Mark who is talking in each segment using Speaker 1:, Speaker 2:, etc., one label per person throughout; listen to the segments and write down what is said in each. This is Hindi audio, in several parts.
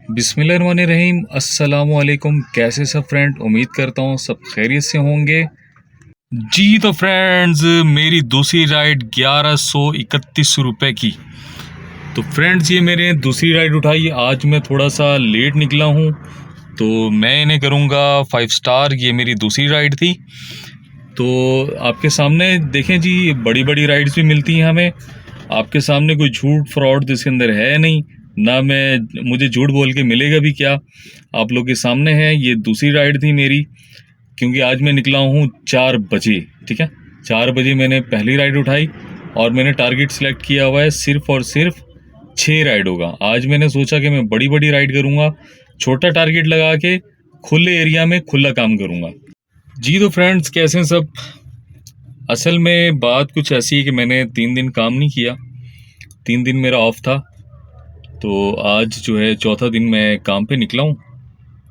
Speaker 1: बिस्मिल्लाहिर्रहमानिर्रहीम। अस्सलाम वालेकुम। कैसे सब फ्रेंड, उम्मीद करता हूँ सब खैरियत से होंगे जी। तो फ्रेंड्स, मेरी दूसरी राइड 1131 रुपये की। तो फ्रेंड्स, ये मैंने दूसरी राइड उठाई। आज मैं थोड़ा सा लेट निकला हूँ तो मैं इन्हें करूँगा 5 स्टार। ये मेरी दूसरी राइड थी। तो आपके सामने देखें जी, बड़ी बड़ी राइड्स भी मिलती हैं हमें। आपके सामने कोई झूठ फ्रॉड इसके अंदर है नहीं, ना मुझे झूठ बोल के मिलेगा भी क्या। आप लोग के सामने है, ये दूसरी राइड थी मेरी, क्योंकि आज मैं निकला हूँ 4 बजे। ठीक है, 4 बजे मैंने पहली राइड उठाई और मैंने टारगेट सेलेक्ट किया हुआ है सिर्फ और सिर्फ 6 राइड होगा। आज मैंने सोचा कि मैं बड़ी बड़ी राइड करूँगा, छोटा टारगेट लगा के खुले एरिया में खुला काम करूँगा जी। तो फ्रेंड्स, कैसे हैं सब। असल में बात कुछ ऐसी है कि मैंने 3 दिन काम नहीं किया, 3 दिन मेरा ऑफ था। तो आज जो है चौथा दिन मैं काम पे निकला हूँ।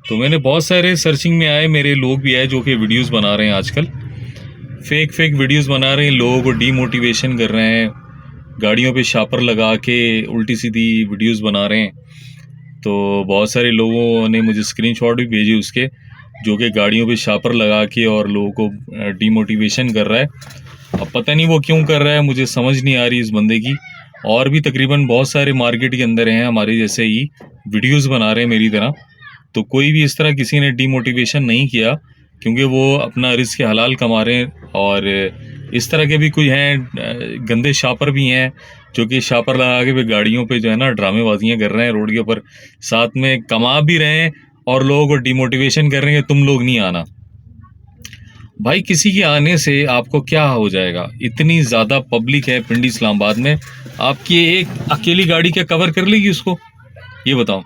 Speaker 1: तो मैंने बहुत सारे सर्चिंग में आए, मेरे लोग भी आए जो कि वीडियोस बना रहे हैं। आजकल फेक वीडियोस बना रहे हैं, लोगों को डीमोटिवेशन कर रहे हैं, गाड़ियों पे शापर लगा के उल्टी सीधी वीडियोस बना रहे हैं। तो बहुत सारे लोगों ने मुझे स्क्रीनशॉट भी भेजे उसके, जो कि गाड़ियों पे शापर लगा के और लोगों को डीमोटिवेशन कर रहा है। अब पता नहीं वो क्यों कर रहा है, मुझे समझ नहीं आ रही इस बंदे की। और भी तकरीबन बहुत सारे मार्केट के अंदर हैं हमारे जैसे ही वीडियोस बना रहे हैं मेरी तरह। तो कोई भी इस तरह किसी ने डीमोटिवेशन नहीं किया, क्योंकि वो अपना रिस्क हलाल कमा रहे हैं। और इस तरह के भी कोई हैं, गंदे शापर भी हैं जो कि शापर लगा के गाड़ियों पे जो है ना ड्रामेबाजियाँ कर रहे हैं रोड के ऊपर, साथ में कमा भी रहे हैं और लोगों को डीमोटिवेशन कर रहे हैं कि तुम लोग नहीं आना। भाई, किसी के आने से आपको क्या हो जाएगा? इतनी ज़्यादा पब्लिक है पिंडी इस्लामाबाद में, आपकी एक अकेली गाड़ी क्या कवर कर लेगी उसको? ये बताओ।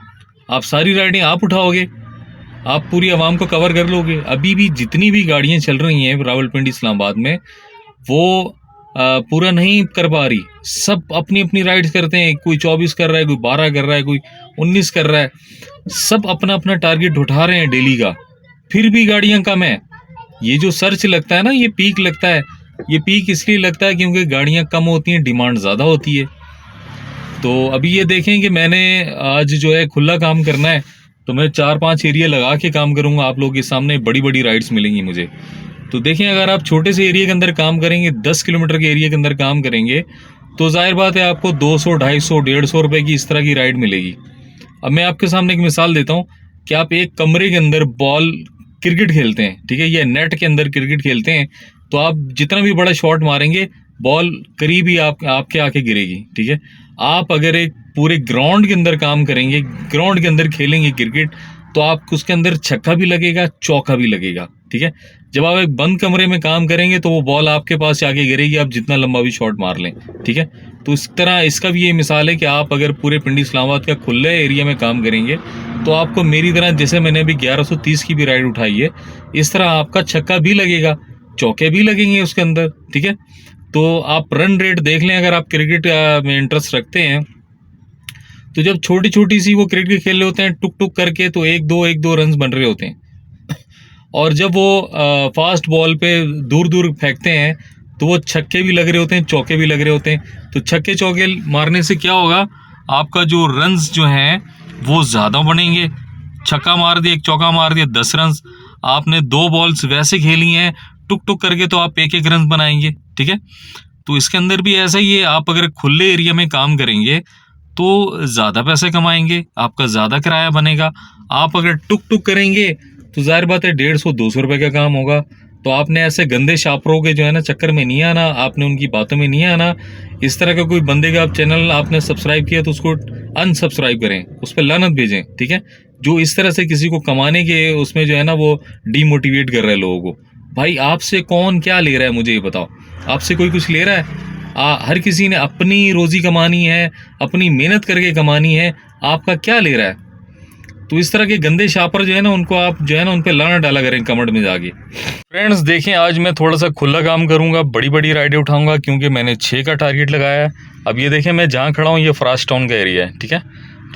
Speaker 1: आप सारी राइडें आप उठाओगे, आप पूरी आवाम को कवर कर लोगे? अभी भी जितनी भी गाड़ियां चल रही हैं रावलपिंडी इस्लामाबाद में, वो पूरा नहीं कर पा रही। सब अपनी अपनी राइड्स करते हैं, कोई 24 कर रहा है, कोई 12 कर रहा है, कोई 19 कर रहा है। सब अपना अपना टारगेट उठा रहे हैं डेली का, फिर भी गाड़ियां कम है। ये जो सर्च लगता है ना, ये पीक लगता है। ये पीक इसलिए लगता है क्योंकि गाड़ियां कम होती हैं, डिमांड ज़्यादा होती है। तो अभी ये देखें कि मैंने आज जो है खुला काम करना है, तो मैं 4-5 एरिया लगा के काम करूंगा। आप लोगों के सामने बड़ी बड़ी राइड्स मिलेंगी मुझे। तो देखें, अगर आप छोटे से एरिया के अंदर काम करेंगे, 10 किलोमीटर के एरिया के अंदर काम करेंगे, तो जाहिर बात है आपको 200, 250, 150 रुपये की इस तरह की राइड मिलेगी। अब मैं आपके सामने एक मिसाल देता हूँ कि आप एक कमरे के अंदर क्रिकेट खेलते हैं, ठीक है, या नेट के अंदर क्रिकेट खेलते हैं, तो आप जितना भी बड़ा शॉट मारेंगे, बॉल करीब ही आपके आके गिरेगी। ठीक है, आप अगर एक पूरे ग्राउंड के अंदर काम करेंगे, ग्राउंड के अंदर खेलेंगे क्रिकेट, तो आपको उसके अंदर छक्का भी लगेगा, चौका भी लगेगा। ठीक है, जब आप एक बंद कमरे में काम करेंगे तो वो बॉल आपके पास आके गिरेगी, आप जितना लंबा भी शॉट मार लें। ठीक है, तो इस तरह इसका भी ये मिसाल है कि आप अगर पूरे पिंडी इस्लामाबाद का खुले एरिया में काम करेंगे, तो आपको मेरी तरह, जैसे मैंने अभी 1130 की भी राइड उठाई है, इस तरह आपका छक्का भी लगेगा, चौके भी लगेंगे उसके अंदर। ठीक है, तो आप रन रेट देख लें, अगर आप क्रिकेट में इंटरेस्ट रखते हैं, तो जब छोटी छोटी सी वो क्रिकेट खेल रहे होते हैं टुक टुक करके, तो 1-2 रन बन रहे होते हैं। और जब वो फास्ट बॉल पे दूर दूर फेंकते हैं, तो वो छक्के भी लग रहे होते हैं, चौके भी लग रहे होते हैं। तो छक्के चौके मारने से क्या होगा, आपका जो रन्स जो हैं वो ज़्यादा बनेंगे। छक्का मार दिया, एक चौका मार दिया, 10 रन। आपने 2 बॉल्स वैसे खेली हैं टुक टुक करके, तो आप 1-1 रन बनाएंगे। ठीक है, तो इसके अंदर भी ऐसा ही है। आप अगर खुले एरिया में काम करेंगे तो ज़्यादा पैसे कमाएंगे, आपका ज़्यादा किराया बनेगा। आप अगर टुक टुक करेंगे तो जाहिर बात है 150-200 रुपये का काम होगा। तो आपने ऐसे गंदे शापरों के जो है ना चक्कर में नहीं आना, आपने उनकी बातों में नहीं आना। इस तरह का कोई बंदे का आप चैनल आपने सब्सक्राइब किया तो उसको अनसब्सक्राइब करें, उस पर लानत भेजें। ठीक है, जो इस तरह से किसी को कमाने के उसमें जो है ना वो डीमोटिवेट कर रहा है लोगों को। भाई, आपसे कौन क्या ले रहा है, मुझे ये बताओ। आपसे कोई कुछ ले रहा है? हर किसी ने अपनी रोजी कमानी है, अपनी मेहनत करके कमानी है, आपका क्या ले रहा है? तो इस तरह के गंदे शापर जो है ना, उनको आप जो है ना उन पे लाना डाला करें कमेंट में जाके। फ्रेंड्स देखें, आज मैं थोड़ा सा खुला काम करूंगा, बड़ी बड़ी राइडें उठाऊंगा, क्योंकि मैंने 6 का टारगेट लगाया है। अब ये देखें, मैं जहाँ खड़ा हूँ ये फराज टाउन का एरिया है। ठीक है,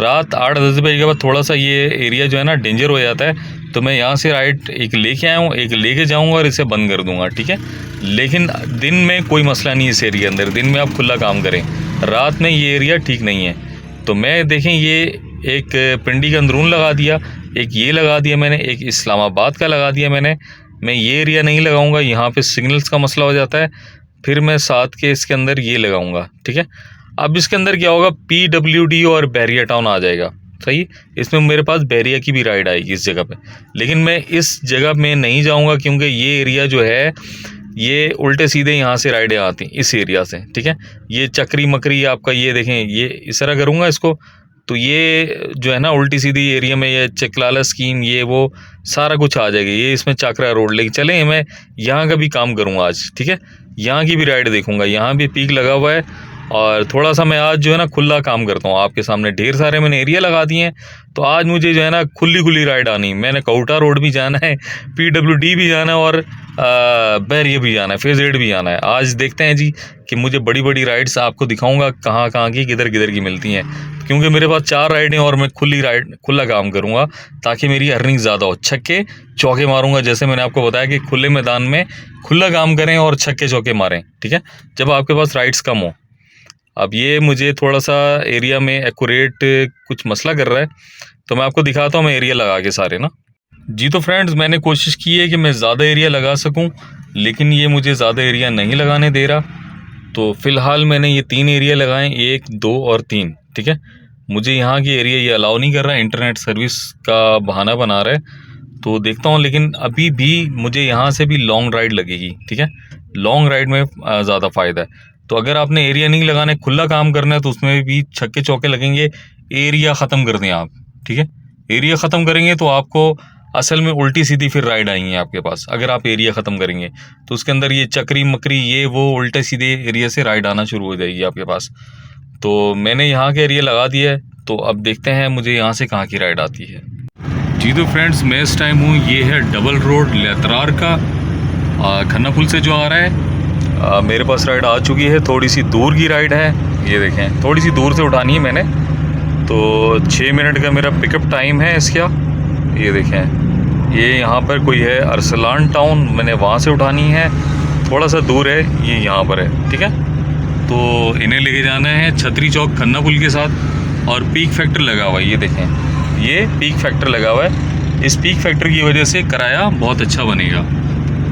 Speaker 1: रात 8-10 बजे के बाद थोड़ा सा ये एरिया जो है ना डेंजर हो जाता है, तो मैं यहाँ से राइड एक लेके आया हूँ, एक लेके जाऊँगा और इसे बंद कर दूँगा। ठीक है, लेकिन दिन में कोई मसला नहीं है इस एरिया के अंदर, दिन में आप खुला काम करें, रात में ये एरिया ठीक नहीं है। तो मैं देखें, ये एक पिंडी का अंदरून लगा दिया, एक ये लगा दिया मैंने, एक इस्लामाबाद का लगा दिया मैंने। मैं ये एरिया नहीं लगाऊंगा, यहाँ पे सिग्नल्स का मसला हो जाता है। फिर मैं साथ के इसके अंदर ये लगाऊंगा, ठीक है। अब इसके अंदर क्या होगा, PWD और बैरिया टाउन आ जाएगा, सही। इसमें मेरे पास बैरिया की भी राइड आएगी इस जगह पे, लेकिन मैं इस जगह में नहीं जाऊंगा क्योंकि ये एरिया जो है ये उल्टे सीधे यहाँ से राइडें आती इस एरिया से, ठीक है। ये चक्री मकरी आपका, ये देखें, ये इस तरह करूँगा इसको तो ये जो है ना उल्टी सीधी एरिया में ये चकलाला स्कीम ये वो सारा कुछ आ जाएगा। ये इसमें चाकरा रोड लेके चलें, मैं यहाँ का भी काम करूँगा आज, ठीक है। यहाँ की भी राइड देखूँगा, यहाँ भी पीक लगा हुआ है। और थोड़ा सा मैं आज जो है ना खुला काम करता हूँ आपके सामने। ढेर सारे मैंने एरिया लगा दिए हैं, तो आज मुझे जो है ना खुली राइड आनी। मैंने कौटा रोड भी जाना है, PWD भी जाना है और बैरिया भी जाना है, फेज़ 8 भी जाना है। आज देखते हैं जी कि मुझे बड़ी बड़ी राइड्स आपको दिखाऊंगा कहाँ कहाँ की किधर किधर की मिलती हैं, क्योंकि मेरे पास 4 राइडें और मैं खुला काम करूँगा ताकि मेरी अर्निंग ज़्यादा हो। छक्के चौके मारूंगा, जैसे मैंने आपको बताया कि खुले मैदान में खुला काम करें और छक्के चौके मारें, ठीक है, जब आपके पास राइड्स कम हो। अब ये मुझे थोड़ा सा एरिया में एक्यूरेट कुछ मसला कर रहा है, तो मैं आपको दिखाता हूँ मैं एरिया लगा के सारे ना जी। तो फ्रेंड्स, मैंने कोशिश की है कि मैं ज़्यादा एरिया लगा सकूं, लेकिन ये मुझे ज़्यादा एरिया नहीं लगाने दे रहा। तो फ़िलहाल मैंने ये 3 एरिया लगाए, 1, 2 और 3, ठीक है। मुझे यहाँ की एरिया ये अलाउ नहीं कर रहा है, इंटरनेट सर्विस का बहाना बना रहा है। तो देखता हूँ, लेकिन अभी भी मुझे यहाँ से भी लॉन्ग राइड लगेगी, ठीक है। लॉन्ग राइड में ज़्यादा फ़ायदा है। तो अगर आपने एरिया नहीं लगाना है, खुला काम करना है, तो उसमें भी छक्के चौके लगेंगे। एरिया ख़त्म कर दें आप, ठीक है। एरिया ख़त्म करेंगे तो आपको असल में उल्टी सीधी फिर राइड आएंगी आपके पास। अगर आप एरिया ख़त्म करेंगे तो उसके अंदर ये चक्री मकरी ये वो उल्टे सीधे एरिया से राइड आना शुरू हो जाएगी आपके पास। तो मैंने यहाँ के एरिया लगा दिया है, तो अब देखते हैं मुझे यहाँ से कहाँ की राइड आती है जी। तो फ्रेंड्स, मैं इस टाइम हूँ, ये है डबल रोड लेतरार का, खन्ना पुल से जो आ रहा है। मेरे पास राइड आ चुकी है, थोड़ी सी दूर की राइड है। ये देखें, थोड़ी सी दूर से उठानी है मैंने, तो 6 मिनट का मेरा पिकअप टाइम है इसका। ये देखें, ये यहाँ पर कोई है अरसलान टाउन, मैंने वहाँ से उठानी है, थोड़ा सा दूर है, ये यहाँ पर है, ठीक है। तो इन्हें लेके जाना है छतरी चौक खन्ना पुल के साथ, और पीक फैक्टर लगा हुआ है। ये देखें, ये पीक फैक्टर लगा हुआ है। इस पीक फैक्टर की वजह से किराया बहुत अच्छा बनेगा।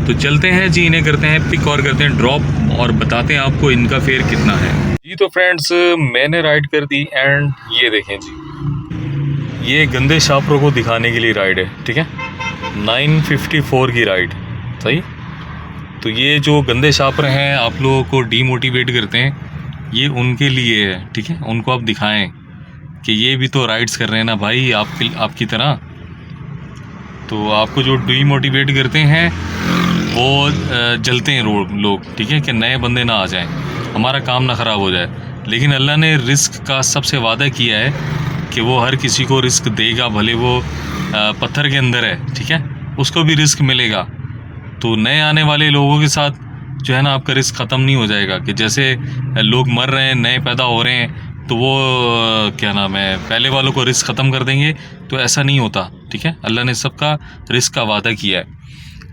Speaker 1: तो चलते हैं जी, इन्हें करते हैं पिक और करते हैं ड्रॉप और बताते हैं आपको इनका फेयर कितना है जी। तो फ्रेंड्स, मैंने राइड कर दी एंड ये देखें जी, ये गंदे शापरों को दिखाने के लिए राइड है, ठीक है। 954 की राइड, सही। तो ये जो गंदे शापर हैं आप लोगों को डीमोटिवेट करते हैं, ये उनके लिए है, ठीक है। उनको आप दिखाएं कि ये भी तो राइड्स कर रहे हैं ना भाई आपकी तरह। तो आपको जो डीमोटिवेट करते हैं वो जलते हैं लोग, ठीक है, कि नए बंदे ना आ जाएं, हमारा काम ना ख़राब हो जाए। लेकिन अल्लाह ने रिस्क का सबसे वादा किया है कि वो हर किसी को रिस्क देगा, भले वो पत्थर के अंदर है, ठीक है, उसको भी रिस्क मिलेगा। तो नए आने वाले लोगों के साथ जो है ना आपका रिस्क ख़त्म नहीं हो जाएगा कि जैसे लोग मर रहे हैं, नए पैदा हो रहे हैं, तो वो क्या नाम है, पहले वालों को रिस्क ख़त्म कर देंगे। तो ऐसा नहीं होता, ठीक है। अल्लाह ने सबका रिस्क का वादा किया है,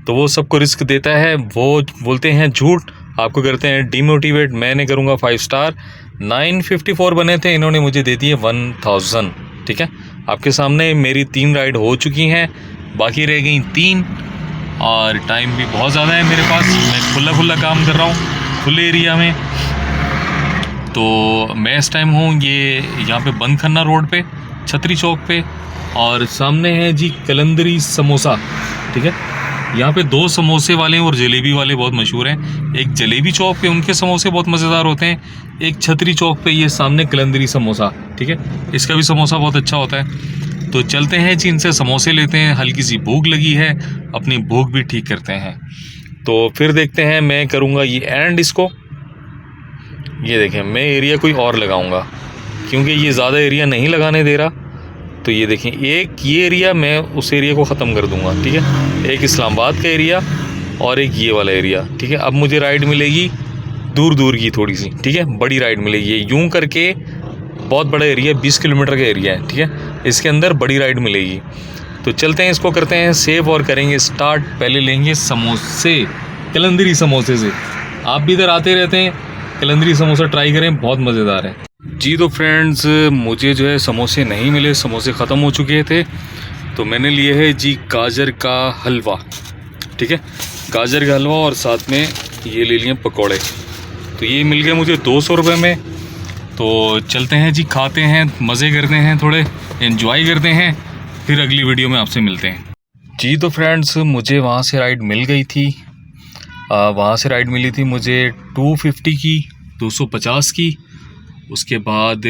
Speaker 1: तो वो सबको रिस्क देता है। वो बोलते हैं झूठ, आपको करते हैं डीमोटिवेट। मैंने करूँगा 5 स्टार। 954 बने थे, इन्होंने मुझे दे दिए 1000, ठीक है। आपके सामने मेरी 3 राइड हो चुकी हैं, बाकी रह गई 3, और टाइम भी बहुत ज़्यादा है मेरे पास। मैं खुला काम कर रहा हूँ खुले एरिया में। तो मैं इस टाइम हूँ ये यहाँ पे बंद खन्ना रोड पे, छतरी चौक पे, और सामने है जी कलंदरी समोसा, ठीक है। यहाँ पे 2 समोसे वाले और जलेबी वाले बहुत मशहूर हैं। एक जलेबी चौक पे उनके समोसे बहुत मज़ेदार होते हैं, एक छतरी चौक पे ये सामने कलंदरी समोसा, ठीक है, इसका भी समोसा बहुत अच्छा होता है। तो चलते हैं जी, इनसे समोसे लेते हैं। हल्की सी भूख लगी है, अपनी भूख भी ठीक करते हैं। तो फिर देखते हैं, मैं करूँगा ये एंड इसको। ये देखें, मैं एरिया कोई और लगाऊंगा क्योंकि ये ज़्यादा एरिया नहीं लगाने दे रहा। तो ये देखें, एक ये एरिया मैं उस एरिया को ख़त्म कर दूंगा, ठीक है। एक इस्लामाबाद का एरिया और एक ये वाला एरिया, ठीक है। अब मुझे राइड मिलेगी दूर की थोड़ी सी, ठीक है, बड़ी राइड मिलेगी। ये यूं करके बहुत बड़ा एरिया, 20 किलोमीटर का एरिया है, ठीक है। इसके अंदर बड़ी राइड मिलेगी। तो चलते हैं, इसको करते हैं सेव और करेंगे स्टार्ट। पहले लेंगे समोसे, कलंदरी समोसे से। आप भी इधर आते रहते हैं, कलंदरी समोसा ट्राई करें, बहुत मज़ेदार है जी तो फ्रेंड्स, मुझे जो है समोसे नहीं मिले, समोसे ख़त्म हो चुके थे, तो मैंने लिए है जी गाजर का हलवा। ठीक है, गाजर का हलवा और साथ में ये ले लिए पकोड़े। तो ये मिल गए मुझे 200 रुपये में। तो चलते हैं जी, खाते हैं, मज़े करते हैं, थोड़े एंजॉय करते हैं, फिर अगली वीडियो में आपसे मिलते हैं। जी तो फ्रेंड्स, मुझे वहाँ से राइड मिल गई थी। वहाँ से राइड मिली थी मुझे 250 की, 250 की। उसके बाद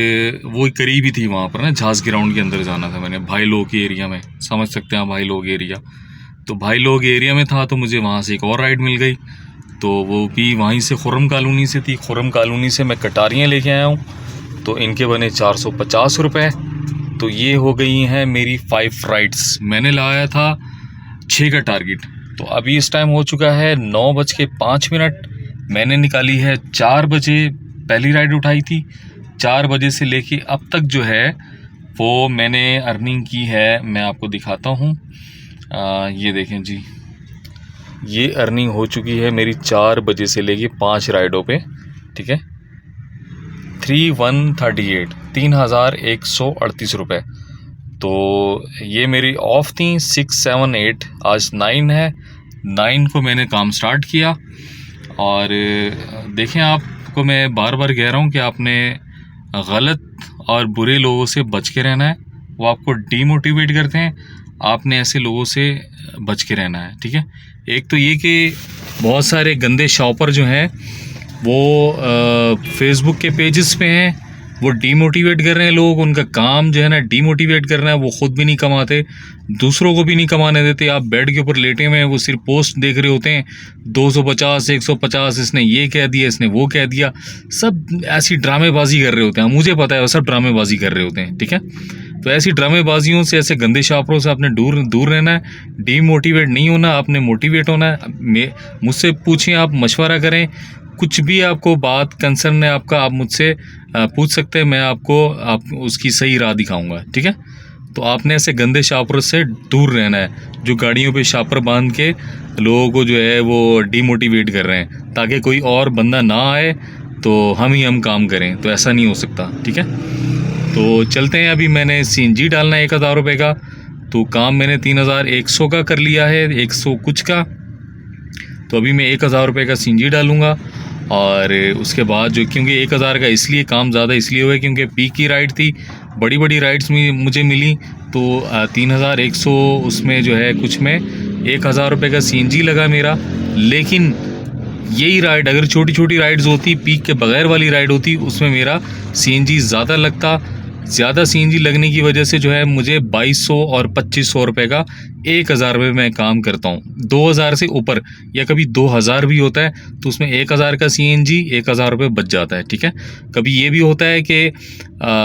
Speaker 1: वो करीब ही थी वहाँ पर ना, झांस ग्राउंड के अंदर जाना था मैंने, भाई लोग के एरिया में, समझ सकते हैं भाई लोग एरिया। तो भाई लोग एरिया में था, तो मुझे वहाँ से एक और राइड मिल गई, तो वो भी वहीं से खुर्रम कॉलोनी से थी। खुर्रम कॉलोनी से मैं कटारियाँ लेके आया हूँ, तो इनके बने 450 रुपये। तो ये हो गई हैं मेरी 5 राइड्स। मैंने लगाया था 6 का टारगेट, तो अभी इस टाइम हो चुका है 9:05। मैंने निकाली है 4 बजे, पहली राइड उठाई थी। 4 बजे से लेके अब तक जो है वो मैंने अर्निंग की है, मैं आपको दिखाता हूँ। ये देखें जी, ये अर्निंग हो चुकी है मेरी 4 बजे से लेके 5 राइडों पे। ठीक है, 3138, 3138 रुपये। तो ये मेरी ऑफ थी 6, 7, 8, आज 9 है। 9 को मैंने काम स्टार्ट किया। और देखें, आपको मैं बार बार कह रहा हूँ कि आपने गलत और बुरे लोगों से बच के रहना है, वो आपको डीमोटिवेट करते हैं। आपने ऐसे लोगों से बच के रहना है। ठीक है, एक तो ये कि बहुत सारे गंदे शॉपर जो हैं वो फेसबुक के पेजेस पे हैं, वो डीमोटिवेट कर रहे हैं लोग। उनका काम जो है ना डीमोटिवेट करना है, वो ख़ुद भी नहीं कमाते, दूसरों को भी नहीं कमाने देते। आप बेड के ऊपर लेटे हुए हैं, वो सिर्फ पोस्ट देख रहे होते हैं, 250, 150, इसने ये कह दिया, इसने वो कह दिया, सब ऐसी ड्रामेबाजी कर रहे होते हैं। मुझे पता है वो सब ड्रामेबाजी कर रहे होते हैं। ठीक है, तो ऐसी ड्रामेबाजियों से, ऐसे गंदे शापरों से आपने दूर रहना है। डीमोटिवेट नहीं होना, आपने मोटिवेट होना है। मुझसे पूछें, आप मशवरा करें, कुछ भी आपको बात कंसर्न है आपका, आप मुझसे पूछ सकते हैं, मैं आप उसकी सही राह दिखाऊंगा। ठीक है, तो आपने ऐसे गंदे शापरों से दूर रहना है, जो गाड़ियों पे शापर बांध के लोगों को जो है वो डीमोटिवेट कर रहे हैं, ताकि कोई और बंदा ना आए तो हम काम करें। तो ऐसा नहीं हो सकता। ठीक है, तो चलते हैं। अभी मैंने CNG डालना है 1000 रुपये का, तो काम मैंने 3100 का कर लिया है, 100 कुछ का। तो अभी मैं 1000 रुपये का CNG डालूँगा। और उसके बाद जो, क्योंकि 1000 का इसलिए काम ज़्यादा इसलिए हुआ है क्योंकि पीक की राइड थी, बड़ी बड़ी राइड्स में मुझे मिली, तो 3100 उसमें जो है कुछ में 1000 रुपये का CNG लगा मेरा। लेकिन यही राइड अगर छोटी छोटी राइड्स होती, पीक के बगैर वाली राइड होती, उसमें मेरा CNG ज़्यादा लगता। ज़्यादा CNG लगने की वजह से जो है मुझे 2200 और 2500 रुपये का 1000 रुपये में काम करता हूँ। 2000 से ऊपर या कभी 2000 भी होता है, तो उसमें 1000 का CNG 1000 रुपये बच जाता है। ठीक है, कभी ये भी होता है कि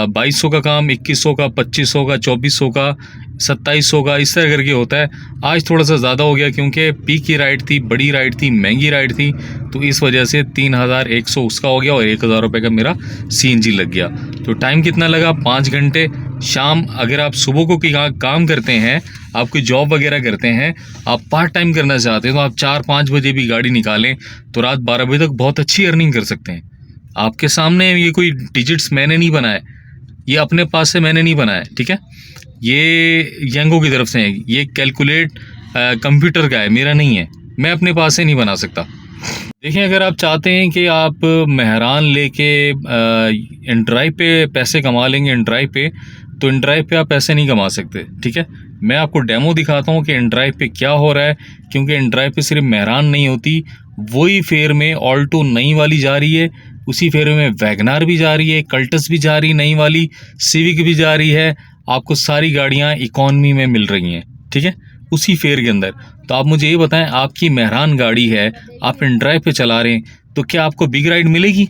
Speaker 1: 2200 का काम 2100 का, 2500 का, 2400 का, 2700 का, इस तरह करके होता है। आज थोड़ा सा ज़्यादा हो गया क्योंकि पीक की राइड थी, बड़ी राइड थी, महंगी राइड थी, तो इस वजह से 3100 उसका हो गया और 1000 रुपये का मेरा CNG लग गया। तो टाइम कितना लगा? 5 घंटे। शाम, अगर आप सुबह को काम करते हैं, आप कोई जॉब वगैरह करते हैं, आप पार्ट टाइम करना चाहते हैं, तो आप 4-5 बजे भी गाड़ी निकालें तो रात 12 बजे तक बहुत अच्छी अर्निंग कर सकते हैं। आपके सामने ये कोई डिजिट्स मैंने नहीं बनाए, ये अपने पास से मैंने नहीं बनाया। ठीक है, ये यांगो की तरफ से है, ये कैलकुलेट कंप्यूटर का है, मेरा नहीं है, मैं अपने पास से नहीं बना सकता। देखिए, अगर आप चाहते हैं कि आप मेहरान लेके InDrive पे पैसे कमा लेंगे, InDrive पे, तो InDrive पे आप पैसे नहीं कमा सकते। ठीक है, मैं आपको डेमो दिखाता हूँ कि InDrive पे क्या हो रहा है, क्योंकि InDrive पे सिर्फ मेहरान नहीं होती, वही फेयर में ऑल्टो नई वाली जा रही है, उसी फेयर में वैगनार भी जा रही है, कल्टस भी जा रही है नई वाली, सिविक भी जा रही है। आपको सारी गाड़ियाँ इकॉनमी में मिल रही हैं। ठीक है, उसी फेयर के अंदर। तो आप मुझे ये बताएं, आपकी मेहरान गाड़ी है, आप InDrive पे चला रहे हैं, तो क्या आपको बिग राइड मिलेगी?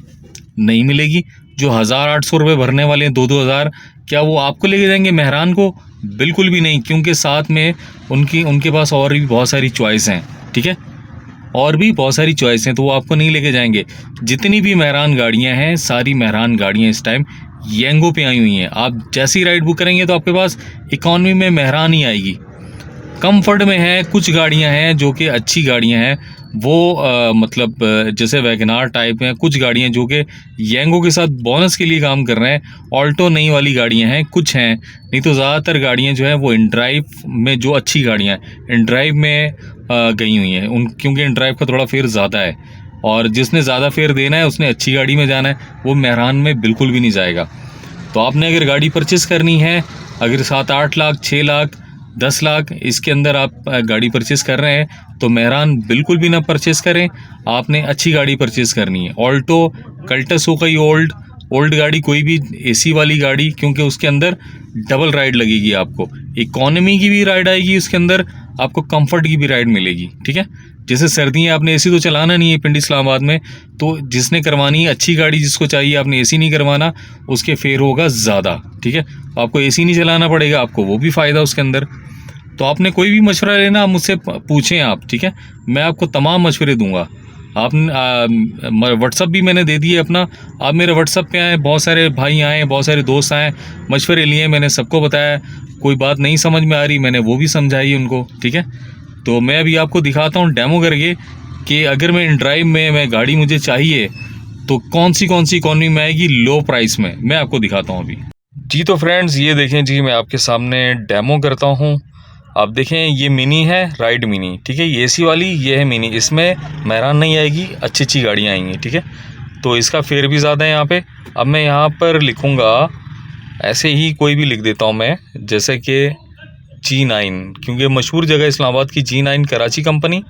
Speaker 1: नहीं मिलेगी। जो 1800 रुपये भरने वाले हैं, 2-2000, क्या वो आपको लेके जाएंगे मेहरान को? बिल्कुल भी नहीं, क्योंकि साथ में उनके पास और भी बहुत सारी चॉइस हैं। ठीक है, और भी बहुत सारी चॉइस हैं, तो वो आपको नहीं लेके जाएंगे। जितनी भी मेहरान गाड़ियाँ हैं, सारी मेहरान गाड़ियाँ इस टाइम यांगो पे आई हुई हैं। आप जैसी राइड बुक करेंगे तो आपके पास इकॉनमी में मेहरान ही आएगी। कंफर्ट में है, कुछ गाड़ियां हैं जो कि अच्छी गाड़ियां हैं, वो मतलब जैसे वैगनार टाइप हैं, कुछ गाड़ियाँ जो कि येंगो के साथ बोनस के लिए काम कर रहे हैं। ऑल्टो नई वाली गाड़ियाँ हैं, कुछ हैं, नहीं तो ज़्यादातर गाड़ियाँ जो हैं वो इन ड्राइव में, जो अच्छी गाड़ियाँ हैं इन ड्राइव में गई हुई हैं उन, क्योंकि इन ड्राइव का थोड़ा फेयर ज़्यादा है, और जिसने ज़्यादा फेयर देना है उसने अच्छी गाड़ी में जाना है, वो मेहरान में बिल्कुल भी नहीं जाएगा। तो आपने अगर गाड़ी परचेस करनी है, अगर 7-8 लाख, 6 लाख, 10 लाख इसके अंदर आप गाड़ी परचेस कर रहे हैं, तो मेहरान बिल्कुल भी ना परचेस करें। आपने अच्छी गाड़ी परचेस करनी है। ऑल्टो, कल्टस हो गई ओल्ड गाड़ी, कोई भी एसी वाली गाड़ी, क्योंकि उसके अंदर डबल राइड लगेगी आपको, इकोनॉमी की भी राइड आएगी उसके अंदर, आपको कंफर्ट की भी राइड मिलेगी। ठीक है, जैसे सर्दियाँ आपने एसी तो चलाना नहीं है पिंडी इस्लामाबाद में, तो जिसने करवानी है अच्छी गाड़ी, जिसको चाहिए, आपने एसी नहीं करवाना, उसके फेयर होगा ज़्यादा। ठीक है, आपको एसी नहीं चलाना पड़ेगा, आपको वो भी फ़ायदा उसके अंदर। तो आपने कोई भी मशवरा लेना, आप मुझसे पूछें आप, ठीक है, मैं आपको तमाम मशवरे दूंगा। आप व्हाट्सअप भी मैंने दे दिए अपना, आप मेरे व्हाट्सअप पे आए, बहुत सारे भाई आए, बहुत सारे दोस्त आए, मशवरे लिए, मैंने सबको बताया। कोई बात नहीं समझ में आ रही, मैंने वो भी समझाई उनको। ठीक है, तो मैं अभी आपको दिखाता हूँ डेमो करके कि अगर मैं इन ड्राइव में मैं गाड़ी मुझे चाहिए तो कौन सी इकॉनमी में आएगी लो प्राइस में, मैं आपको दिखाता हूँ अभी। जी तो फ्रेंड्स ये देखें जी, मैं आपके सामने डेमो करता हूँ। आप देखें ये मिनी है, राइड मिनी। ठीक है, ये एसी वाली, ये है मिनी, इसमें मेहरान नहीं आएगी, अच्छी अच्छी गाड़ियाँ आएंगी। ठीक है, तो इसका फेयर भी ज़्यादा है यहाँ पे। अब मैं यहाँ पर लिखूँगा, ऐसे ही कोई भी लिख देता हूँ मैं, जैसे कि G9, क्योंकि मशहूर जगह इस्लामाबाद की G9 कराची कंपनी,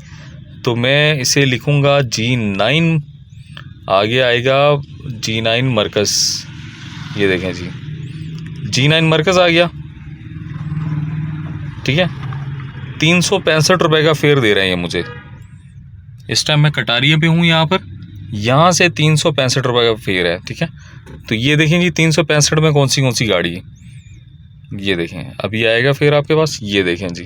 Speaker 1: तो मैं इसे लिखूँगा G9, आगे आएगा G9 मरकज़। ये देखें जी, G9 मरकज़ आ गया। ठीक है, 365 रुपये का फेयर दे रहे हैं ये मुझे। इस टाइम मैं कटारिया पे हूँ, यहाँ से 365 रुपये का फेयर है। ठीक है, तो ये देखें जी 365 में कौन सी गाड़ी है, ये देखें। अभी आएगा फिर आपके पास, ये देखें जी।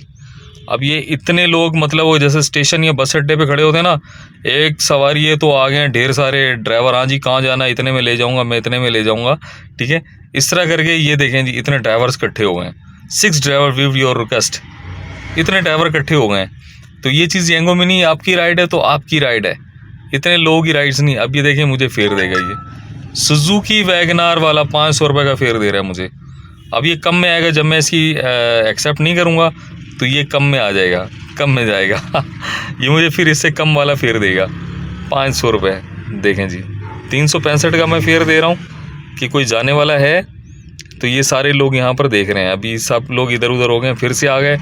Speaker 1: अब ये इतने लोग, मतलब वो जैसे स्टेशन या बस अड्डे पे खड़े होते हैं ना, एक सवारी है तो आ गए ढेर सारे ड्राइवर, हाँ जी कहाँ जाना है, इतने में ले जाऊँगा, मैं इतने में ले जाऊँगा। ठीक है, इस तरह करके ये देखें जी, इतने ड्राइवर्स इकट्ठे हो गए हैं। 6 ड्राइवर विव योर रिक्वेस्ट, इतने ड्राइवर इकट्ठे हो गए हैं। तो ये चीज़ येंगो में नहीं, आपकी राइड है तो आपकी राइड है, इतने लोगों की राइड्स नहीं। अब ये देखें मुझे फेयर देगा ये सुजुकी वैगनार वाला, 500 रुपये का फेयर दे रहा है मुझे। अब ये कम में आएगा, जब मैं इसकी एक्सेप्ट नहीं करूँगा तो ये कम में आ जाएगा, कम में जाएगा ये मुझे फिर इससे कम वाला फेयर देगा, 500 रुपये। देखें जी, 365 का मैं फेयर दे रहा हूँ कि कोई जाने वाला है। तो ये सारे लोग यहाँ पर देख रहे हैं, अभी सब लोग इधर उधर हो गए, फिर से आ गए,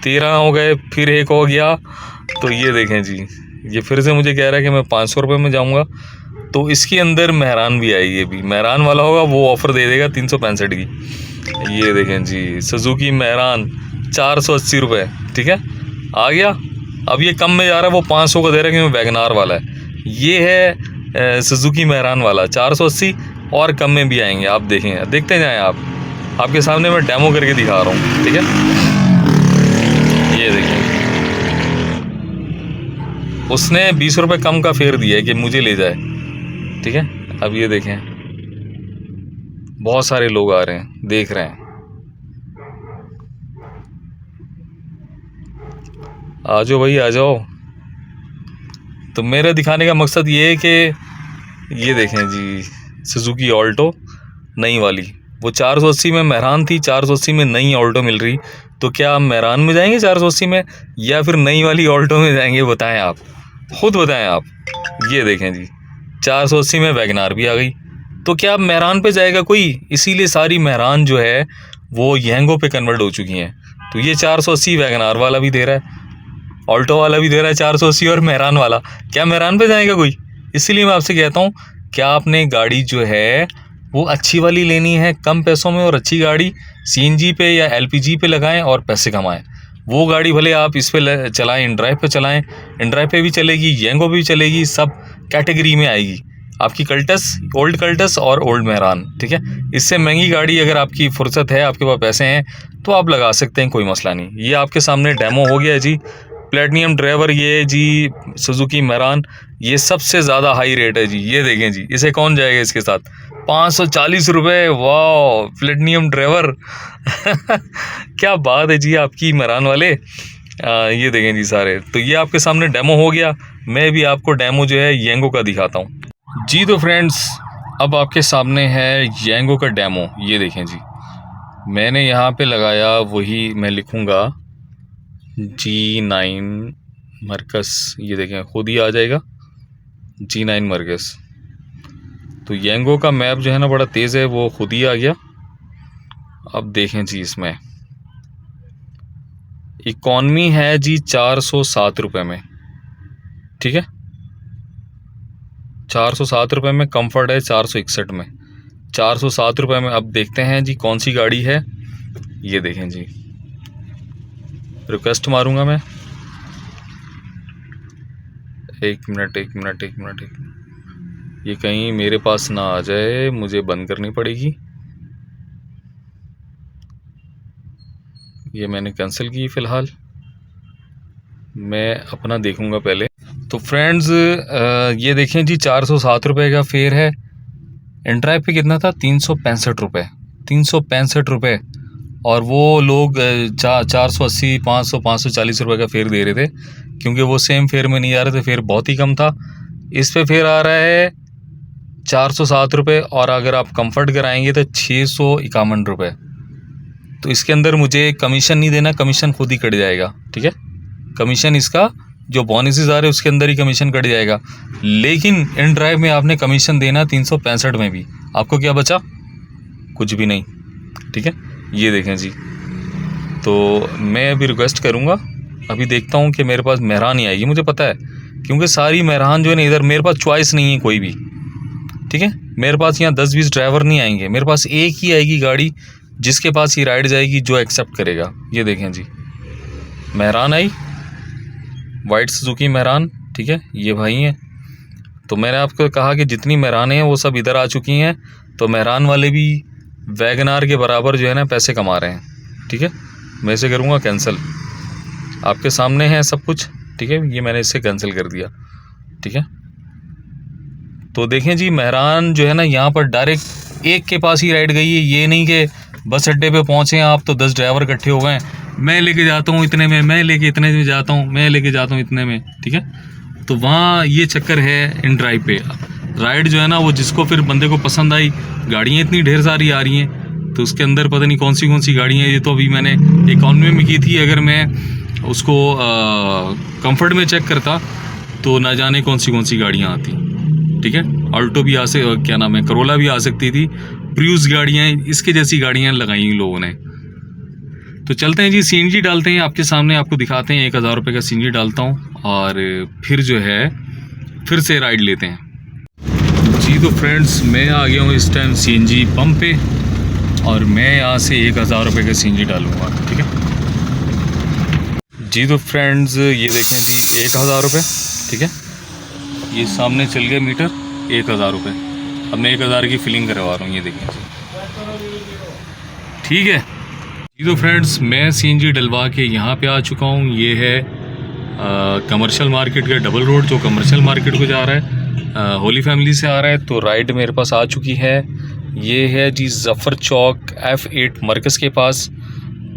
Speaker 1: 13 हो गए, फिर एक हो गया। तो ये देखें जी, ये फिर से मुझे कह रहा है कि मैं 500 रुपये में जाऊँगा। तो इसके अंदर मेहरान भी आएगी, अभी मेहरान वाला होगा वो ऑफ़र दे देगा 365 की। ये देखें जी, सुजुकी मेहरान 480 रुपये। ठीक है, आ गया। अब ये कम में जा रहा है, वो 500 का दे रहा है क्योंकि वैगनार वाला है। ये है सुजुकी मेहरान वाला 480, और कम में भी आएंगे, आप देखें, देखते जाएं आप, आपके सामने मैं डेमो करके दिखा रहा हूँ। ठीक है, ये देखें, उसने 20 रुपये कम का फेयर दिया है कि मुझे ले जाए। ठीक है, अब ये देखें, बहुत सारे लोग आ रहे हैं, देख रहे हैं। आ जाओ भाई, आ जाओ। तो मेरा दिखाने का मकसद ये है कि ये देखें जी, सुजुकी ऑल्टो नई वाली, वो 480 में मेहरान थी, 480 में नई ऑल्टो मिल रही। तो क्या हम मेहरान में जाएंगे 480 में, या फिर नई वाली ऑल्टो में जाएंगे? बताएं आप, खुद बताएं आप। ये देखें जी, 480 में वैगनार भी आ गई। तो क्या अब मेहरान पे जाएगा कोई? इसीलिए सारी मेहरान जो है वो येंगो पे कन्वर्ट हो चुकी हैं। तो ये 480 वैगनार वाला भी दे रहा है, ऑल्टो वाला भी दे रहा है 480, और मेहरान वाला। क्या मेहरान पे जाएगा कोई? इसीलिए मैं आपसे कहता हूँ, क्या आपने गाड़ी जो है वो अच्छी वाली लेनी है कम पैसों में, और अच्छी गाड़ी सीएनजी पे या एलपीजी पे लगाएं और पैसे कमाएं। वो गाड़ी भले आप इस पे चलाएं, इन ड्राइव पे चलाएं, इन ड्राइव पे भी चलेगी, येंगो भी चलेगी, सब कैटेगरी में आएगी आपकी कल्टस, ओल्ड कल्टस और ओल्ड मेहरान। ठीक है, इससे महंगी गाड़ी अगर आपकी फुर्सत है, आपके पास पैसे हैं, तो आप लगा सकते हैं, कोई मसला नहीं। ये आपके सामने डेमो हो गया जी। प्लेटिनियम ड्राइवर ये जी, सुजुकी मेहरान, ये सबसे ज़्यादा हाई रेट है जी। ये देखें जी, इसे कौन जाएगा इसके साथ? 540 रुपये, वाह, प्लेटिनियम ड्राइवर क्या बात है जी आपकी मेहरान वाले। ये देखें जी सारे। तो ये आपके सामने डेमो हो गया। मैं भी आपको डेमो जो है येंगो का दिखाता हूँ जी। तो फ्रेंड्स अब आपके सामने है येंगो का डेमो। ये देखें जी, मैंने यहाँ पे लगाया, वही मैं लिखूँगा G9 मर्कस। ये देखें खुद ही आ जाएगा G9 मर्कस। तो येंगो का मैप जो है ना बड़ा तेज़ है, वो खुद ही आ गया। अब देखें जी, इसमें इकॉनमी है जी 407 रुपये में, ठीक है, 407 रुपये में। कंफर्ट है 461 में, 407 रुपये में। अब देखते हैं जी कौन सी गाड़ी है। ये देखें जी, रिक्वेस्ट मारूंगा मैं। एक मिनट, ये कहीं मेरे पास ना आ जाए, मुझे बंद करनी पड़ेगी। ये मैंने कैंसिल की। फ़िलहाल मैं अपना देखूंगा पहले। तो फ्रेंड्स ये देखें जी, 407 रुपये का फेयर है। एंड्राइव पे कितना था? 365 रुपये, 365 रुपये। और वो लोग 480, 500, 540 रुपये का फेयर दे रहे थे, क्योंकि वो सेम फेयर में नहीं आ रहे थे, फेयर बहुत ही कम था। इस पे फेयर आ रहा है 407 रुपये, और अगर आप कंफर्ट कराएंगे तो 651 रुपये। तो इसके अंदर मुझे कमीशन नहीं देना, कमीशन खुद ही कट जाएगा, ठीक है। कमीशन इसका जो बोनसेस आ रहे हैं उसके अंदर ही कमीशन कट जाएगा। लेकिन इन ड्राइव में आपने कमीशन देना 365 में भी। आपको क्या बचा? कुछ भी नहीं, ठीक है। ये देखें जी, तो मैं अभी रिक्वेस्ट करूँगा, अभी देखता हूँ कि मेरे पास मेहरान ही आएगी, मुझे पता है, क्योंकि सारी मेहरान जो है ना इधर, मेरे पास चॉइस नहीं है कोई भी, ठीक है। मेरे पास यहाँ 10-20 ड्राइवर नहीं आएंगे, मेरे पास एक ही आएगी गाड़ी जिसके पास ये राइड जाएगी, जो एक्सेप्ट करेगा। ये देखें जी, मेहरान आई, वाइट सुजुकी मेहरान, ठीक है, ये भाई हैं। तो मैंने आपको कहा कि जितनी मेहरानें हैं वो सब इधर आ चुकी हैं। तो मेहरान वाले भी वैगनार के बराबर जो है ना पैसे कमा रहे हैं, ठीक है। मैं इसे करूँगा कैंसिल, आपके सामने है सब कुछ, ठीक है। ये मैंने इसे कैंसिल कर दिया, ठीक है। तो देखें जी, मेहरान जो है ना यहाँ पर डायरेक्ट एक के पास ही राइड गई है। ये नहीं कि बस अड्डे पे पहुँचे आप तो 10 ड्राइवर इकट्ठे हो गए, मैं लेके जाता हूँ इतने में, मैं लेके इतने में जाता हूँ, मैं लेके जाता हूँ इतने में, ठीक है। तो वहाँ ये चक्कर है इन ड्राइव पे। राइड जो है ना वो जिसको फिर बंदे को पसंद आई, गाड़ियाँ इतनी ढेर सारी आ रही हैं, तो उसके अंदर पता नहीं कौन सी गाड़ियाँ। ये तो अभी मैंने इकॉनमी में की थी, अगर मैं उसको कंफर्ट में चेक करता तो ना जाने कौन सी गाड़ियाँ आती, ठीक है। अल्टो भी क्या नाम है, करोला भी आ सकती थी, प्रियूस गाड़ियाँ, इसके जैसी गाड़ियाँ लगाई लोगों ने। तो चलते हैं जी, सीएनजी डालते हैं आपके सामने, आपको दिखाते हैं। 1000 रुपये का सीएनजी डालता हूँ और फिर जो है फिर से राइड लेते हैं जी। तो फ्रेंड्स मैं आ गया हूँ इस टाइम सीएनजी पंप पे, और मैं यहाँ से 1000 रुपये का सीएनजी डालूँगा, ठीक है जी। तो फ्रेंड्स ये देखें जी, 1000 रुपये, ठीक है। ये सामने चल गया मीटर, 1000 रुपये। अब मैं 1000 की फिलिंग करवा रहा हूँ, ये देखें जी, ठीक है जी। तो फ्रेंड्स मैं सीएनजी डलवा के यहाँ पे आ चुका हूँ। ये है कमर्शियल मार्केट का डबल रोड, जो कमर्शियल मार्केट को जा रहा है, होली फैमिली से आ रहा है। तो राइड मेरे पास आ चुकी है। ये है जी ज़फ़र चौक F8 मरकज़ के पास।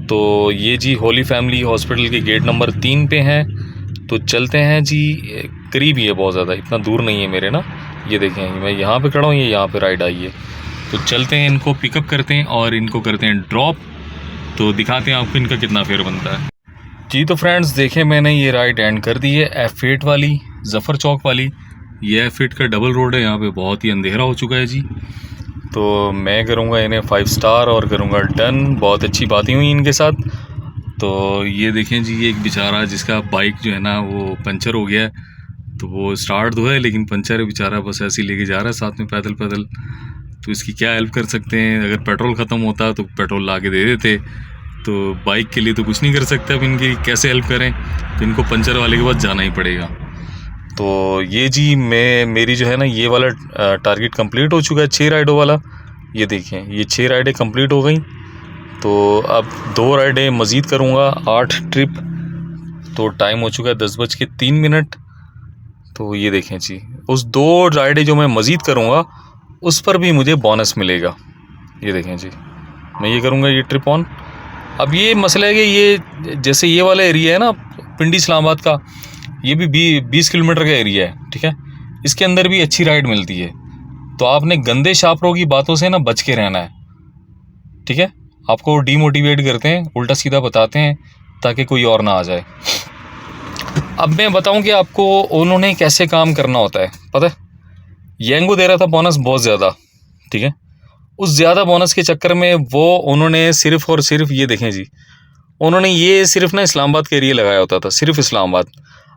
Speaker 1: तो ये जी होली फैमिली हॉस्पिटल के गेट नंबर 3 पे हैं। तो चलते हैं जी, करीब ही है, बहुत ज़्यादा इतना दूर नहीं है मेरे ना। ये देखें मैं यहाँ पे खड़ा हूँ, ये यहाँ पे राइड आई है। तो चलते हैं, इनको पिकअप करते हैं और इनको करते हैं ड्रॉप। तो दिखाते हैं आपको इनका कितना फेयर बनता है जी। तो फ्रेंड्स देखें, मैंने ये राइड एंड कर दी है, F8 वाली, ज़फ़र चौक वाली। ये F8 का डबल रोड है, यहाँ पे बहुत ही अंधेरा हो चुका है जी। तो मैं करूँगा इन्हें 5 स्टार और करूँगा डन। बहुत अच्छी बातें हुई इनके साथ। तो ये देखें जी, ये एक बेचारा जिसका बाइक जो है ना वो पंचर हो गया है, तो वो स्टार्ट तो है लेकिन पंचर है बेचारा, बस ऐसे ही लेके जा रहा है साथ में पैदल पैदल। तो इसकी क्या हेल्प कर सकते हैं? अगर पेट्रोल ख़त्म होता तो पेट्रोल ला के दे देते, तो बाइक के लिए तो कुछ नहीं कर सकते। अब इनकी कैसे हेल्प करें? तो इनको पंचर वाले के पास जाना ही पड़ेगा। तो ये जी मेरी जो है ना ये वाला टारगेट कंप्लीट हो चुका है, 6 राइडों वाला। ये देखें, ये 6 राइडें कंप्लीट हो गई। तो अब 2 राइडें मज़ीद करूँगा, 8 ट्रिप। तो टाइम हो चुका है 10:03। तो ये देखें जी, उस 2 राइडें जो मैं मज़ीद करूँगा उस पर भी मुझे बोनस मिलेगा। ये देखें जी, मैं ये करूँगा, ये ट्रिप ऑन, अब ये मसला है कि ये जैसे ये वाला एरिया है ना पिंडी इस्लामाबाद का, ये भी 20 किलोमीटर का एरिया है, ठीक है। इसके अंदर भी अच्छी राइड मिलती है। तो आपने गंदे शापरों की बातों से ना बच के रहना है, ठीक है। आपको डीमोटिवेट करते हैं, उल्टा सीधा बताते हैं ताकि कोई और ना आ जाए। अब मैं बताऊं कि आपको उन्होंने कैसे काम करना होता है, पता है। येंगो दे रहा था बोनस बहुत ज़्यादा, ठीक है। उस ज़्यादा बोनस के चक्कर में वो उन्होंने सिर्फ़ और सिर्फ ये देखें जी, उन्होंने ये सिर्फ ना इस्लामाबाद के एरिए लगाया होता था, सिर्फ इस्लामाबाद।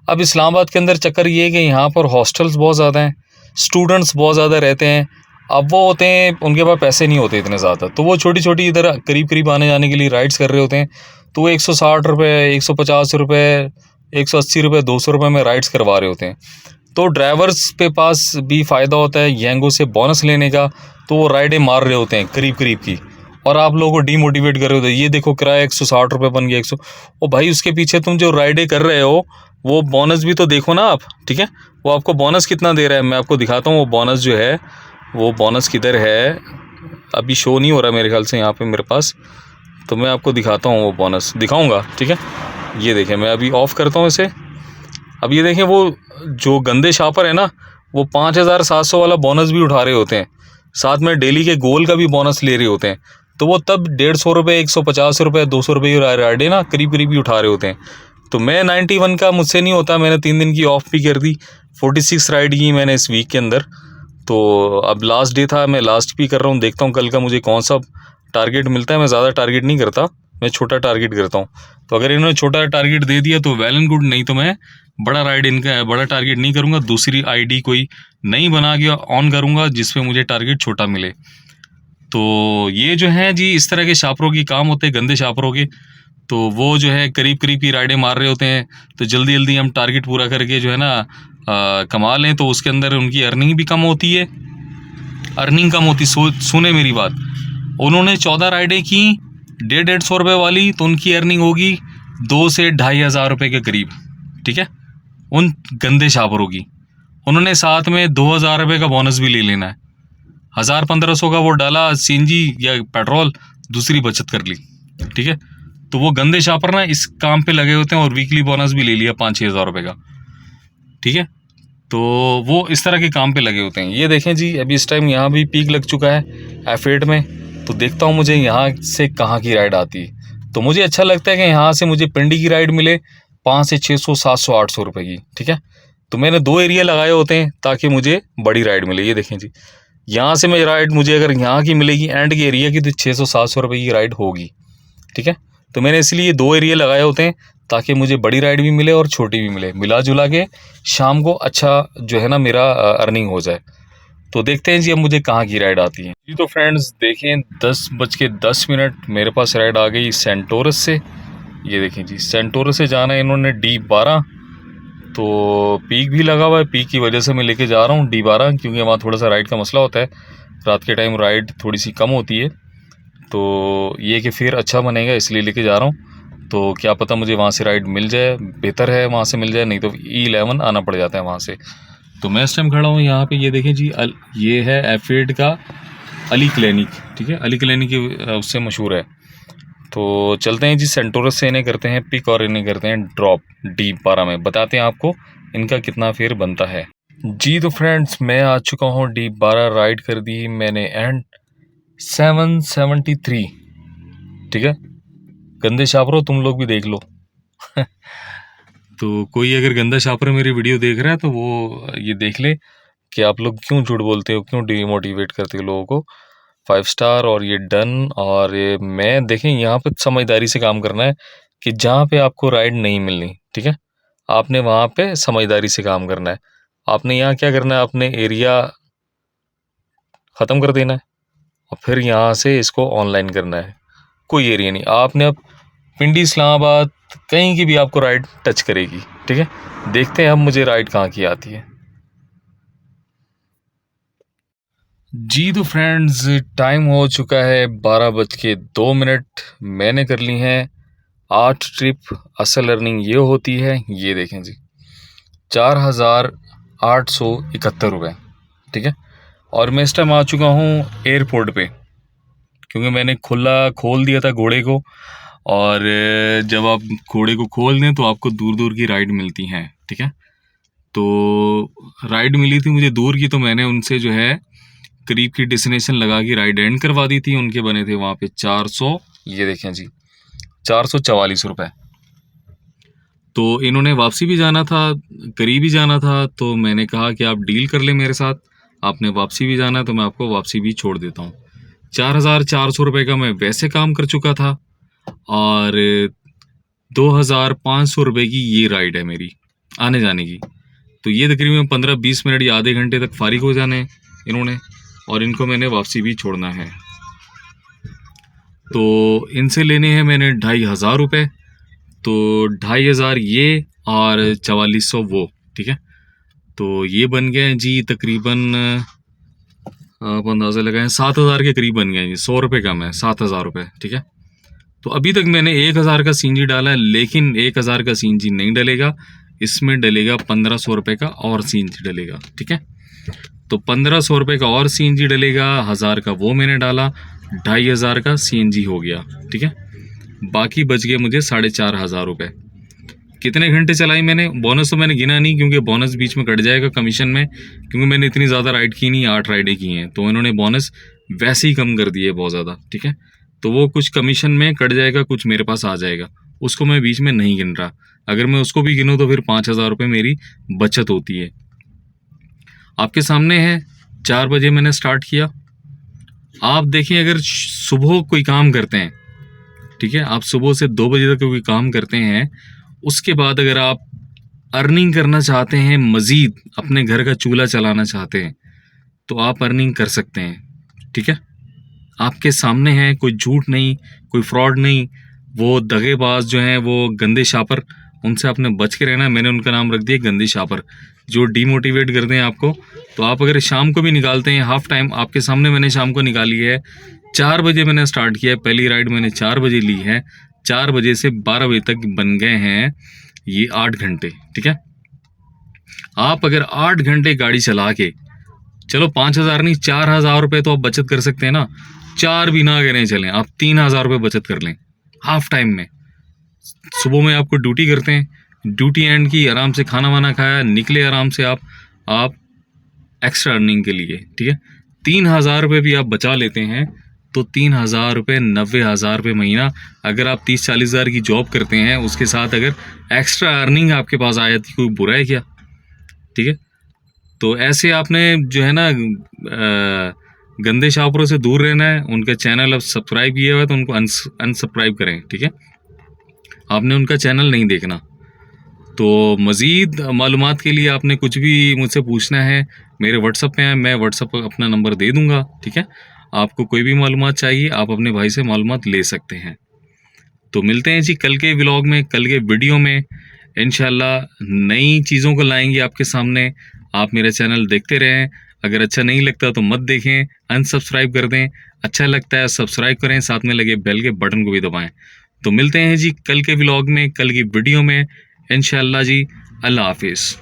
Speaker 1: अब इस्लामाबाद के अंदर चक्कर ये है कि यहाँ पर हॉस्टल्स बहुत ज़्यादा हैं, स्टूडेंट्स बहुत ज़्यादा रहते हैं। अब वो होते हैं, उनके पास पैसे नहीं होते इतने ज़्यादा, तो वो छोटी छोटी इधर करीब करीब आने जाने के लिए राइड्स कर रहे होते हैं। तो वो 160 रुपये, 150 रुपये, 180 रुपये, 200 रुपये में राइड्स करवा रहे होते हैं। तो ड्राइवर्स के पास भी फ़ायदा होता है येंगो से बोनस लेने का, तो वो राइडें मार रहे होते हैं करीब करीब की, और आप लोगों को डीमोटिवेट कर रहे होते हैं। ये देखो किराया 160 रुपये बन गया 100। ओ भाई, उसके पीछे तुम जो राइडें कर रहे हो वो बोनस भी तो देखो ना आप, ठीक है। वो आपको बोनस कितना दे रहा है, मैं आपको दिखाता हूँ वो बोनस जो है, वो बोनस किधर है। अभी शो नहीं हो रहा मेरे ख्याल से यहाँ पे मेरे पास, तो मैं आपको दिखाता हूँ वो बोनस दिखाऊँगा, ठीक है। ये देखें, मैं अभी ऑफ़ करता हूँ इसे। अब ये देखें, वो जो गंदे शापर है ना, वो 5700 वाला बोनस भी उठा रहे होते हैं, साथ में डेली के गोल का भी बोनस ले रहे होते हैं। तो वो तब 150 रुपये, 150 रुपये, 200 रुपये की राइडें ना करीब करीब ही उठा रहे होते हैं। तो मैं 91 का मुझसे नहीं होता, मैंने 3 दिन की ऑफ भी कर दी। 46 राइड की मैंने इस वीक के अंदर। तो अब लास्ट डे था, मैं लास्ट भी कर रहा हूँ, देखता हूँ कल का मुझे कौन सा टारगेट मिलता है। मैं ज़्यादा टारगेट नहीं करता, मैं छोटा टारगेट करता हूँ। तो अगर इन्होंने छोटा टारगेट दे दिया तो वेल एंड गुड, नहीं तो मैं बड़ा राइड इनका बड़ा टारगेट नहीं करूँगा। दूसरी आईडी कोई नई बना के ऑन करूँगा जिस पे मुझे टारगेट छोटा मिले। तो ये जो है जी, इस तरह के शापरों की काम होते हैं, गंदे शापरों के। तो वो जो है करीब करीब की राइडें मार रहे होते हैं, तो जल्दी जल्दी हम टारगेट पूरा करके जो है ना कमा लें। तो उसके अंदर उनकी अर्निंग भी कम होती है, अर्निंग कम होती। सुने मेरी बात, उन्होंने 14 राइडें की 150 रुपये वाली, तो उनकी अर्निंग होगी 2 से 2,500 रुपये के करीब, ठीक है। उन गंदे शापरों की उन्होंने साथ में 2,000 रुपये का बोनस भी ले लेना है। 1,000-1,500 का वो डाला सीएनजी या पेट्रोल, दूसरी बचत कर ली, ठीक है। तो वो गंदे शापर ना इस काम पे लगे होते हैं और वीकली बोनस भी ले लिया 5-6 हज़ार रुपये का, ठीक है। तो वो इस तरह के काम पे लगे होते हैं। ये देखें जी, अभी इस टाइम यहाँ भी पीक लग चुका है F8 में। तो देखता हूँ मुझे यहाँ से कहाँ की राइड आती है। तो मुझे अच्छा लगता है कि यहाँ से मुझे पिंडी की राइड मिले 5 से 600, 700, 800 रुपये की, ठीक है। तो मैंने 2 एरिया लगाए होते हैं ताकि मुझे बड़ी राइड मिले। ये देखें जी, यहाँ से मैं राइड मुझे अगर यहाँ की मिलेगी एंड की एरिया की, तो 600-700 रुपये की राइड होगी, ठीक है। तो मैंने इसलिए 2 एरिया लगाए होते हैं ताकि मुझे बड़ी राइड भी मिले और छोटी भी मिले, मिला जुला के शाम को अच्छा जो है ना मेरा अर्निंग हो जाए। तो देखते हैं जी अब मुझे कहाँ की राइड आती है जी। तो फ्रेंड्स देखें, 10:10 मेरे पास राइड आ गई सेंटोरस से। ये देखें जी, सेंटोरस से जाना है इन्होंने D12। तो पीक भी लगा हुआ है, पीक की वजह से मैं लेके जा रहा हूँ D12, क्योंकि वहाँ थोड़ा सा राइड का मसला होता है, रात के टाइम राइड थोड़ी सी कम होती है। तो ये कि फिर अच्छा बनेगा, इसलिए लेके जा रहा हूँ। तो क्या पता मुझे वहाँ से राइड मिल जाए, बेहतर है वहाँ से मिल जाए, नहीं तो E11 आना पड़ जाता है वहाँ से। तो मैं इस टाइम खड़ा हूँ यहाँ पे, ये देखें जी, ये है F8 का अली क्लिनिक, ठीक है। अली क्लिनिक उससे मशहूर है। तो चलते हैं जी, सेंटोरस से इन्हें करते हैं पिक और इन्हें करते हैं ड्रॉप D12 में, बताते हैं आपको इनका कितना फेयर बनता है जी। तो फ्रेंड्स मैं आ चुका हूँ D12, राइड कर दी मैंने एंड 773, ठीक है। गंदे शापरों तुम लोग भी देख लो तो कोई अगर गंदा शापर मेरी वीडियो देख रहा है तो वो ये देख ले कि आप लोग क्यों झूठ बोलते हो, क्यों डिमोटिवेट करते हो लोगों को। 5 स्टार और ये डन। और ये मैं देखें, यहाँ पे समझदारी से काम करना है कि जहाँ पे आपको राइड नहीं मिलनी, ठीक है, आपने वहाँ पे समझदारी से काम करना है। आपने यहाँ क्या करना है, आपने एरिया ख़त्म कर देना है और फिर यहाँ से इसको ऑनलाइन करना है। कोई एरिया नहीं, आपने अब पिंडी इस्लामाबाद कहीं की भी आपको राइड टच करेगी, ठीक है। देखते हैं अब मुझे राइड कहाँ की आती है जी। तो फ्रेंड्स टाइम हो चुका है 12:02। मैंने कर ली हैं 8 ट्रिप। असल अर्निंग ये होती है, ये देखें जी, 4,871 रुपये, ठीक है। और मैं इस टाइम आ चुका हूँ एयरपोर्ट पे, क्योंकि मैंने खोल दिया था घोड़े को और जब आप घोड़े को खोल दें तो आपको दूर दूर की राइड मिलती हैं, ठीक है। तो राइड मिली थी मुझे दूर की, तो मैंने उनसे जो है करीब की डेस्टिनेशन लगा के राइड एंड करवा दी थी। उनके बने थे वहाँ पे 400, ये देखें जी, 444 रुपये। तो इन्होंने वापसी भी जाना था, करीब ही जाना था, तो मैंने कहा कि आप डील कर लें मेरे साथ, आपने वापसी भी जाना है तो मैं आपको वापसी भी छोड़ देता हूँ। 4,400 रुपये का मैं वैसे काम कर चुका था और 2,500 रुपये की ये राइड है मेरी आने जाने की। तो ये तकरीबन 15-20 मिनट या आधे घंटे तक फारिग हो जाने इन्होंने, और इनको मैंने वापसी भी छोड़ना है। तो इनसे लेने हैं मैंने 2,500 रुपये, तो 2,500 ये और 4,400 वो, ठीक है। तो ये बन गए जी तकरीबन, आप अंदाज़ा लगाएं 7,000 के करीब बन गए जी। 100 रुपये कम है, 7,000 रुपये, ठीक है। तो अभी तक मैंने 1,000 का सीएनजी डाला है, लेकिन 1,000 का सीएनजी नहीं डलेगा, इसमें डलेगा 1,500 रुपये का और सीएनजी डलेगा, ठीक है। तो 1,500 रुपये का और सीएनजी डलेगा, 1,000 का वो मैंने डाला, 2,500 का सीएनजी हो गया, ठीक है। बाकी बच गए मुझे 4,500 रुपये। कितने घंटे चलाई मैंने, बोनस तो मैंने गिना नहीं क्योंकि बोनस बीच में कट जाएगा कमीशन में, क्योंकि मैंने इतनी ज़्यादा राइड की नहीं, 8 राइडें की हैं, तो इन्होंने बोनस वैसे ही कम कर दिए बहुत ज़्यादा, ठीक है। तो वो कुछ कमीशन में कट जाएगा, कुछ मेरे पास आ जाएगा, उसको मैं बीच में नहीं गिन रहा। अगर मैं उसको भी गिनूँ तो फिर 5,000 रुपये मेरी बचत होती है। आपके सामने है, 4 बजे मैंने स्टार्ट किया। आप देखिए, अगर सुबह कोई काम करते हैं, ठीक है, आप सुबह से 2 बजे तक कोई काम करते हैं, उसके बाद अगर आप अर्निंग करना चाहते हैं, मज़ीद अपने घर का चूल्हा चलाना चाहते हैं, तो आप अर्निंग कर सकते हैं, ठीक है। आपके सामने है, कोई झूठ नहीं, कोई फ्रॉड नहीं। वो दगेबाज जो हैं, वो गंदे शापर, उनसे आपने बच के रहना है। मैंने उनका नाम रख दिया गंदे शापर, जो डीमोटिवेट करते हैं आपको। तो आप अगर शाम को भी निकालते हैं हाफ टाइम, आपके सामने मैंने शाम को निकाली है, 4 बजे मैंने स्टार्ट किया है, पहली राइड मैंने 4 बजे ली है, 4 बजे से 12 बजे तक बन गए हैं ये 8 घंटे, ठीक है। आप अगर 8 घंटे गाड़ी चला के, चलो 5,000 नहीं 4,000 रुपये तो आप बचत कर सकते हैं ना। 4 भी ना करें चलें, आप 3,000 रुपये बचत कर लें हाफ टाइम में। सुबह में आपको ड्यूटी करते हैं, ड्यूटी एंड की, आराम से खाना वाना खाया, निकले आराम से आप एक्स्ट्रा अर्निंग के लिए, ठीक है। 3,000 रुपये भी आप बचा लेते हैं तो 3,000 रुपये 90,000 रुपये महीना। अगर आप 30-40 हज़ार की जॉब करते हैं, उसके साथ अगर एक्स्ट्रा अर्निंग आपके पास आ जाती, कोई बुरा है क्या, ठीक है। तो ऐसे आपने जो है ना गंदे शापरों से दूर रहना है। उनका चैनल अब सब्सक्राइब किया हुआ है तो उनको अनसब्सक्राइब करें, ठीक है। आपने उनका चैनल नहीं देखना। तो मज़ीद मालूमात के लिए आपने कुछ भी मुझसे पूछना है, मेरे व्हाट्सअप पे है, मैं व्हाट्सअप पर अपना नंबर दे दूँगा, ठीक है। आपको कोई भी मालूमात चाहिए, आप अपने भाई से मालूमात ले सकते हैं। तो मिलते हैं जी कल के व्लॉग में, कल के वीडियो में। इंशाल्लाह नई चीज़ों को लाएंगे आपके सामने। आप मेरा चैनल देखते रहें। अगर अच्छा नहीं लगता तो मत देखें, अनसब्सक्राइब कर दें। अच्छा लगता है सब्सक्राइब करें, साथ में लगे बेल के बटन को भी दबाएं। तो मिलते हैं जी कल के व्लॉग में, कल की वीडियो में इंशाल्लाह जी। अल्लाह हाफिज़।